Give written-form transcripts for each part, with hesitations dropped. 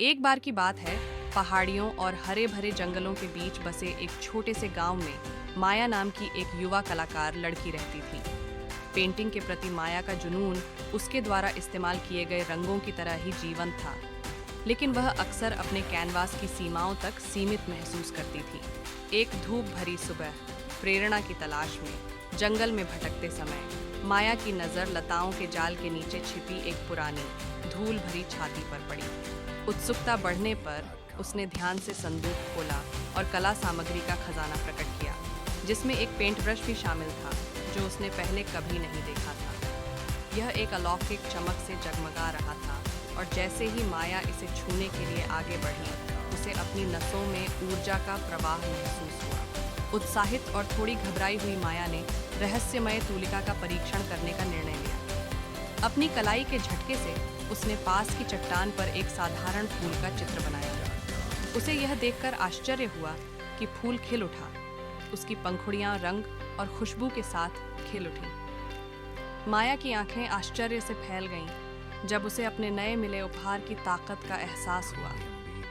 एक बार की बात है, पहाड़ियों और हरे भरे जंगलों के बीच बसे एक छोटे से गांव में माया नाम की एक युवा कलाकार लड़की रहती थी। पेंटिंग के प्रति माया का जुनून उसके द्वारा इस्तेमाल किए गए रंगों की तरह ही जीवंत था, लेकिन वह अक्सर अपने कैनवास की सीमाओं तक सीमित महसूस करती थी। एक धूप भरी सुबह, प्रेरणा की तलाश में जंगल में भटकते समय माया की नज़र लताओं के जाल के नीचे छिपी एक पुरानी धूल भरी छाती पर पड़ी। उत्सुकता बढ़ने पर उसने ध्यान से संदूक खोला और कला सामग्री का खजाना प्रकट किया, जिसमें एक पेंट ब्रश भी शामिल था जो उसने पहले कभी नहीं देखा था। यह एक अलौकिक चमक से जगमगा रहा था और जैसे ही माया इसे छूने के लिए आगे बढ़ी, उसे अपनी नसों में ऊर्जा का प्रवाह महसूस हुआ। उत्साहित और थोड़ी घबराई हुई माया ने रहस्यमय तूलिका का परीक्षण करने का निर्णय लिया। अपनी कलाई के झटके से उसने पास की चट्टान पर एक साधारण फूल का चित्र बनाया। उसे यह देखकर आश्चर्य हुआ कि फूल खिल उठा। उसकी पंखुड़ियां रंग और खुशबू के साथ खिल उठी। माया की आंखें आश्चर्य से फैल गईं जब उसे अपने नए मिले उपहार की ताकत का एहसास हुआ।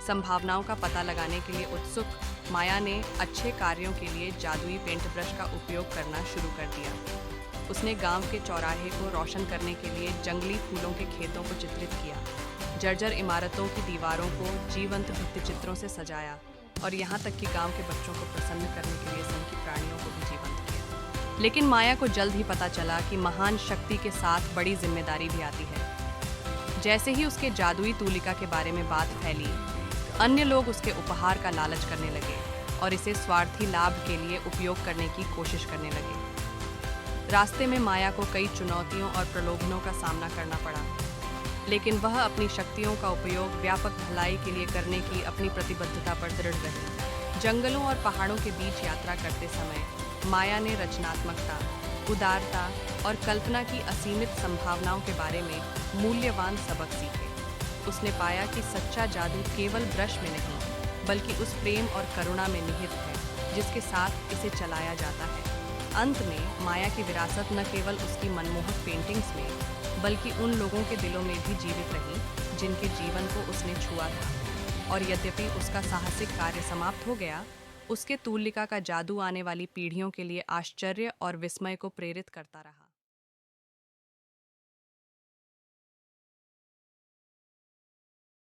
संभावनाओं का पता लगाने के लिए उत्सुक माया ने अच्छे कार्यों के लिए जादुई पेंट ब्रश का उपयोग करना शुरू कर दिया। उसने गांव के चौराहे को रोशन करने के लिए जंगली फूलों के खेतों को चित्रित किया, जर्जर इमारतों की दीवारों को जीवंत भित्तिचित्रों से सजाया और यहाँ तक कि गांव के बच्चों को प्रसन्न करने के लिए सन की प्राणियों को भी जीवंत किया। लेकिन माया को जल्द ही पता चला कि महान शक्ति के साथ बड़ी जिम्मेदारी भी आती है। जैसे ही उसके जादुई तूलिका के बारे में बात फैली, अन्य लोग उसके उपहार का लालच करने लगे और इसे स्वार्थी लाभ के लिए उपयोग करने की कोशिश करने लगे। रास्ते में माया को कई चुनौतियों और प्रलोभनों का सामना करना पड़ा, लेकिन वह अपनी शक्तियों का उपयोग व्यापक भलाई के लिए करने की अपनी प्रतिबद्धता पर दृढ़ रही। जंगलों और पहाड़ों के बीच यात्रा करते समय माया ने रचनात्मकता, उदारता और कल्पना की असीमित संभावनाओं के बारे में मूल्यवान सबक सीखे। उसने पाया कि सच्चा जादू केवल ब्रश में नहीं, बल्कि उस प्रेम और करुणा में निहित है जिसके साथ इसे चलाया जाता है। अंत में माया की विरासत न केवल उसकी मनमोहक पेंटिंग्स में, बल्कि उन लोगों के दिलों में भी जीवित रही जिनके जीवन को उसने छुआ था। और यद्यपि उसका साहसिक कार्य समाप्त हो गया, उसके तूलिका का जादू आने वाली पीढ़ियों के लिए आश्चर्य और विस्मय को प्रेरित करता रहा।